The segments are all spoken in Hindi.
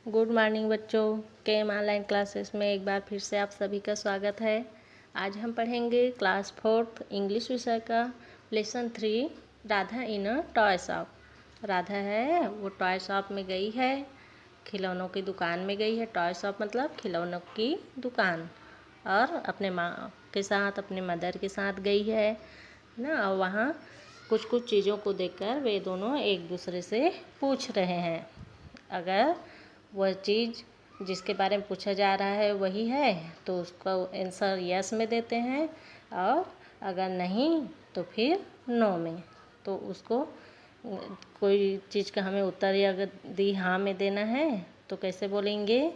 गुड मॉर्निंग बच्चों। केएम ऑनलाइन क्लासेस में एक बार फिर से आप सभी का स्वागत है। आज हम पढ़ेंगे क्लास 4th इंग्लिश विषय का lesson 3 Radha in a toy shop. Radha है वो टॉय शॉप में गई है, खिलौनों की दुकान में गई है। टॉय शॉप मतलब खिलौनों की दुकान, और अपने माँ के साथ, अपने मदर के साथ गई है ना। और वहाँ कुछ कुछ चीज़ों को देखकर वे दोनों एक दूसरे से पूछ रहे हैं। अगर वह चीज़ जिसके बारे में पूछा जा रहा है वही है तो उसका आंसर यस में देते हैं, और अगर नहीं तो फिर नो में। तो उसको कोई चीज़ का हमें उत्तर यदि हाँ में देना है तो कैसे बोलेंगे,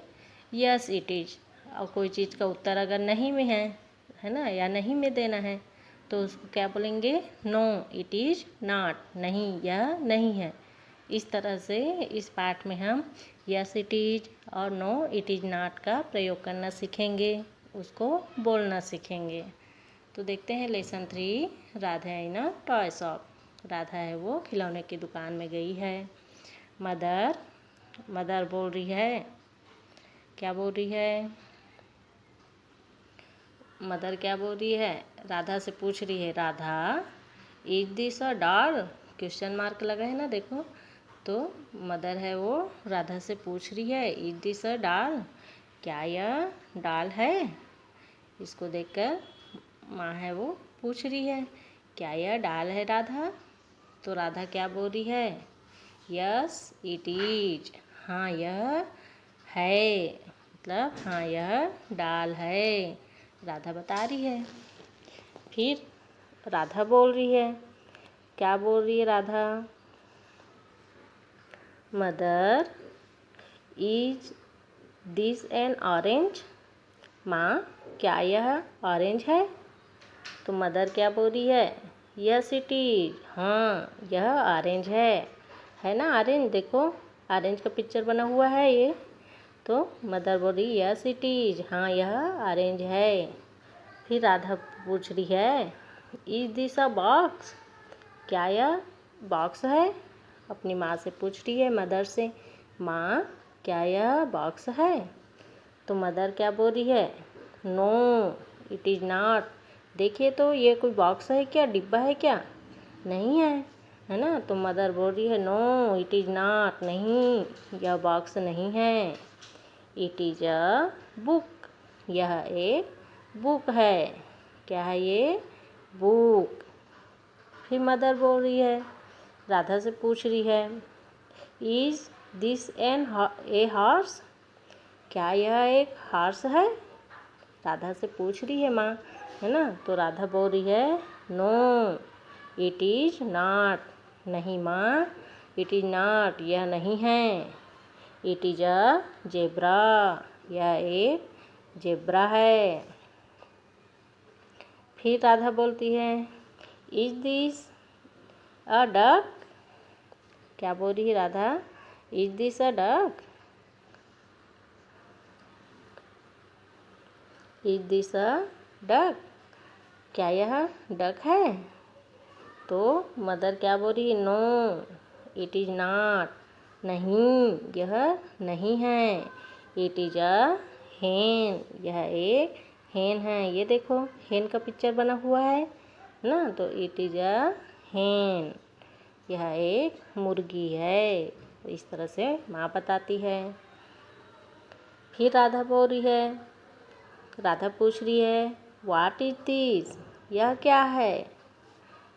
यस इट इज़। और कोई चीज़ का उत्तर अगर नहीं में है ना, या नहीं में देना है तो उसको क्या बोलेंगे, नो इट इज़ नॉट, नहीं यह नहीं है। इस तरह से इस पाठ में हम यस इट इज़ और नो इट इज़ नॉट का प्रयोग करना सीखेंगे, उसको बोलना सीखेंगे। तो देखते हैं lesson 3 Radha in a toy shop. Radha है वो खिलौने की दुकान में गई है। मदर बोल रही है, क्या बोल रही है मदर, क्या बोल रही है, राधा से पूछ रही है, Radha is this a doll, question mark लगा है ना, देखो। तो मदर है वो राधा से पूछ रही है, इज दिस अ डॉल, क्या यह डॉल है। इसको देखकर माँ है वो पूछ रही है, क्या यह डॉल है राधा। तो राधा क्या बोल रही है, यस इट इज, हाँ यह है, मतलब हाँ यह डॉल है, राधा बता रही है। फिर राधा बोल रही है, क्या बोल रही है Radha, mother is this N orange, माँ क्या यह ऑरेंज है। तो मदर क्या बोल रही है, यस इट इज, हाँ यह ऑरेंज है ना, ऑरेंज देखो, ऑरेंज का पिक्चर बना हुआ है ये। तो मदर बोल रही यस इट इज, हाँ यह ऑरेंज है। फिर राधा पूछ रही है, इज दिस अ बॉक्स, क्या यह बॉक्स है। अपनी माँ से पूछ रही है, मदर से, माँ क्या यह बॉक्स है। तो मदर क्या बोल रही है, नो इट इज़ नॉट, देखिए तो ये कोई बॉक्स है क्या, डिब्बा है क्या, नहीं है ना। तो मदर बोल रही है, नो इट इज़ नॉट, नहीं यह बॉक्स नहीं है। इट इज़ अ बुक, यह एक बुक है, क्या है ये, बुक। फिर मदर बोल रही है, राधा से पूछ रही है, is this an a horse, क्या यह एक हॉर्स है। राधा से पूछ रही है माँ, है ना। तो राधा बोल रही है, नो इट इज़ नॉट, नहीं माँ इट इज़ नॉट, यह नहीं है। इट इज़ अ जेब्रा, यह एक जेब्रा है। फिर राधा बोलती है, इज दिस अ डक, क्या बोल रही है Radha, is this a duck, is this a duck, क्या यह डक है। तो मदर क्या बोल रही है, नो इट इज़ नॉट, नहीं यह नहीं है। इट इज़ अ हेन, यह एक हेन है, ये देखो हेन का पिक्चर बना हुआ है ना। तो इट इज़ अ हेन, यह एक मुर्गी है। इस तरह से माँ बताती है। फिर राधा बोल रही है, राधा पूछ रही है, व्हाट इज दिस, यह क्या है,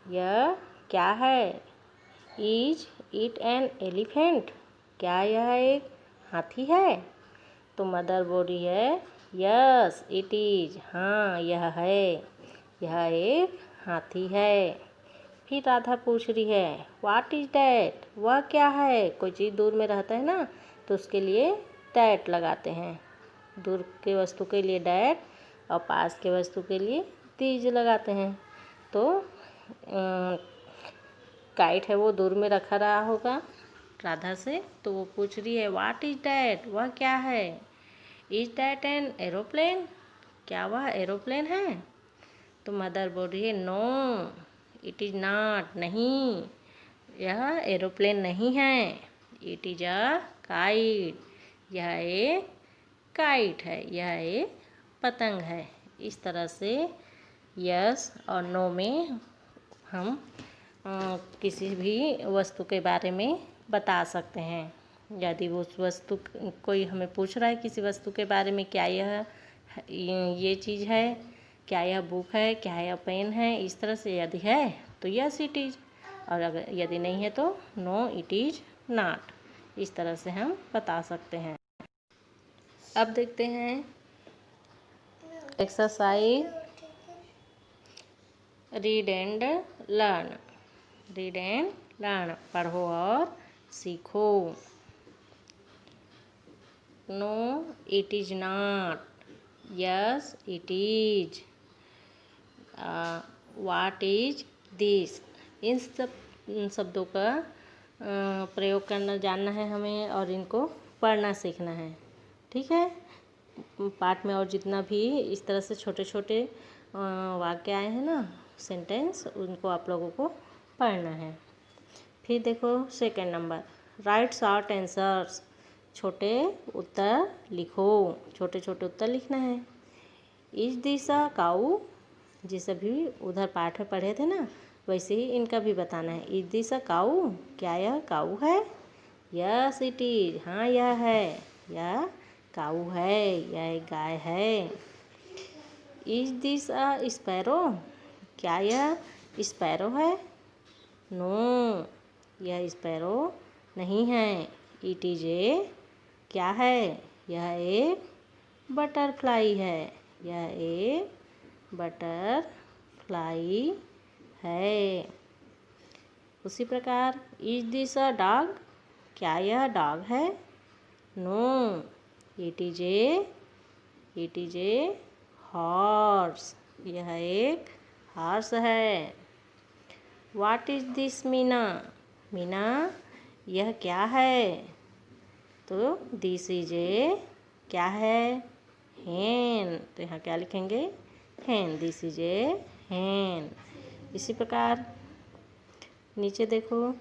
यह क्या है। इज इट एन एलिफेंट, क्या यह एक हाथी है। तो मदर बोल रही है, यस इट इज, हाँ यह है, यह एक हाथी है। फिर राधा पूछ रही है, व्हाट इज डैट, वह क्या है। कोई चीज़ दूर में रहता है ना तो उसके लिए डैट लगाते हैं, दूर के वस्तु के लिए डैट और पास के वस्तु के लिए तीज लगाते हैं। तो काइट है वो दूर में रखा रहा होगा राधा से, तो वो पूछ रही है, व्हाट इज डैट, वह क्या है। इज डैट एन एरोप्लेन, क्या वह एरोप्लेन है। तो मदर बोल रही है, नो इट इज़ नॉट, नहीं यह एरोप्लेन नहीं है। इट इज़ अ काइट, यह एक काइट है, यह एक पतंग है। इस तरह से यस और नो में हम किसी भी वस्तु के बारे में बता सकते हैं। यदि उस वस्तु कोई हमें पूछ रहा है किसी वस्तु के बारे में, क्या यह ये चीज़ है, क्या यह बुक है, क्या यह पेन है, इस तरह से यदि है तो यस इट इज़, और अगर यदि नहीं है तो नो इट इज़ नॉट। इस तरह से हम बता सकते हैं। अब देखते हैं exercise read and learn. Read and learn, पढ़ो और सीखो। No it is not, yes it is, what is this. इन सब शब्दों का प्रयोग करना जानना है हमें और इनको पढ़ना सीखना है। ठीक है, पाठ में और जितना भी इस तरह से छोटे छोटे वाक्य आए हैं ना, सेंटेंस, उनको आप लोगों को पढ़ना है। फिर देखो second number, right short answers. छोटे उत्तर लिखो, छोटे छोटे उत्तर लिखना है। इज दिस अ काऊ, जिस अभी उधर पाठ में पढ़े थे ना, वैसे ही इनका भी बताना है। इज दिस अ काऊ, क्या यह काऊ है? यस इट इज, हाँ यह है, यह काऊ है, यह एक गाय है। इज दिस अ स्पैरो, क्या यह स्पैरो है? नो, यह स्पैरो नहीं है। इट इज ए, क्या है? यह एक बटरफ्लाई है, यह एक बटरफ्लाई है। उसी प्रकार इज दिस अ डॉग, क्या यह डॉग है? No, it is a horse, यह एक हॉर्स है। What is this Meena, Meena यह क्या है? तो दिस इज ए, क्या है? हैन, तो यहाँ क्या लिखेंगे? हैन, दिस इज ए हैन। इसी प्रकार नीचे देखो,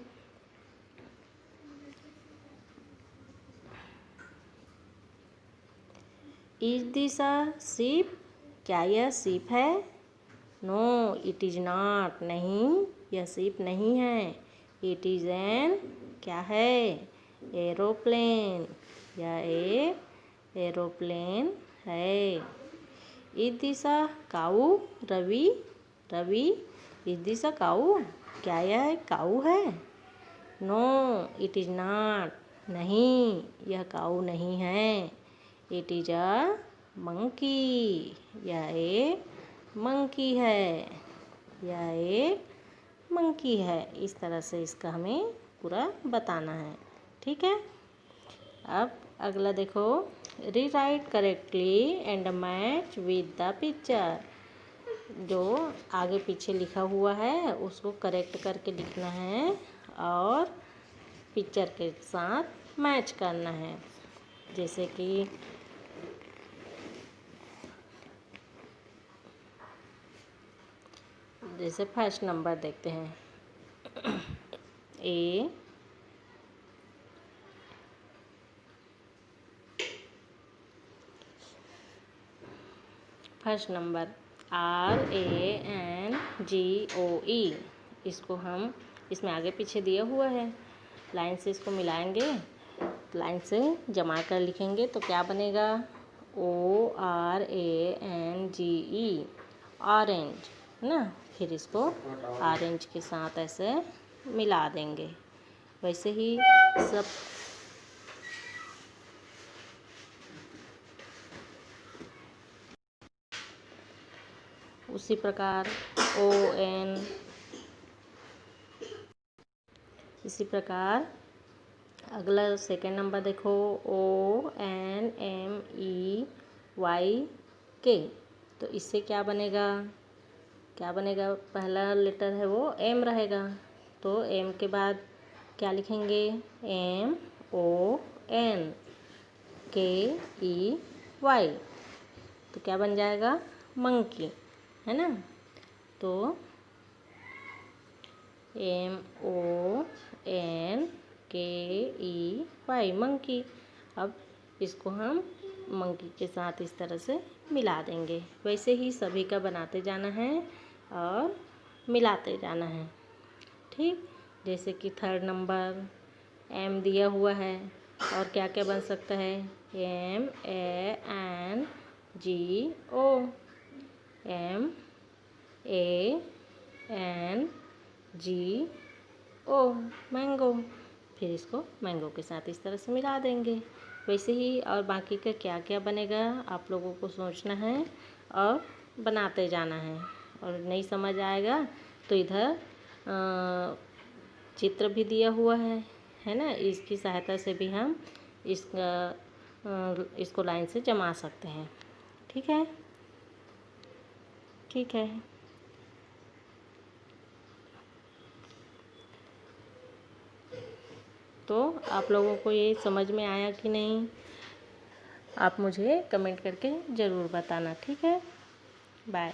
इज दिस अ शीप, क्या यह शीप है? नो, इट इज नॉट, नहीं यह शीप नहीं है। इट इज एन, क्या है? एरोप्लेन, यह एक एरोप्लेन है। Is this a cow, Ravi, Ravi is this a cow, क्या यह एक काऊ है? नो, इट इज नॉट, नहीं यह काऊ नहीं है। इट इज अ मंकी, यह एक मंकी है, यह एक मंकी है। इस तरह से इसका हमें पूरा बताना है। ठीक है, अब अगला देखो, rewrite correctly and match with the picture. जो आगे पीछे लिखा हुआ है उसको करेक्ट करके लिखना है और पिक्चर के साथ मैच करना है। जैसे कि जैसे फर्स्ट नंबर देखते हैं, ए, फर्स्ट नंबर RANGOE। इसको हम इसमें आगे पीछे दिया हुआ है, लाइन से इसको मिलाएंगे, लाइन से जमा कर लिखेंगे तो क्या बनेगा? ORANGE, ऑरेंज, है ना। फिर इसको ऑरेंज के साथ ऐसे मिला देंगे। वैसे ही सब उसी प्रकार ON, इसी प्रकार अगला सेकंड नंबर देखो, ONMEYK। तो इससे क्या बनेगा? क्या बनेगा? पहला लेटर है वो M रहेगा, तो M के बाद क्या लिखेंगे? MONKEY। तो क्या बन जाएगा? मंकी, है ना। तो MONKEY, मंकी। अब इसको हम मंकी के साथ इस तरह से मिला देंगे। वैसे ही सभी का बनाते जाना है और मिलाते जाना है। ठीक, जैसे कि थर्ड नंबर एम दिया हुआ है और क्या क्या बन सकता है, MANGO, MANGO, मैंगो। फिर इसको मैंगो के साथ इस तरह से मिला देंगे। वैसे ही और बाकी का क्या क्या बनेगा आप लोगों को सोचना है और बनाते जाना है। और नहीं समझ आएगा तो इधर चित्र भी दिया हुआ है ना, इसकी सहायता से भी हम इसको लाइन से जमा सकते हैं। ठीक है, ठीक है। तो आप लोगों को ये समझ में आया कि नहीं, आप मुझे कमेंट करके ज़रूर बताना। ठीक है, बाय।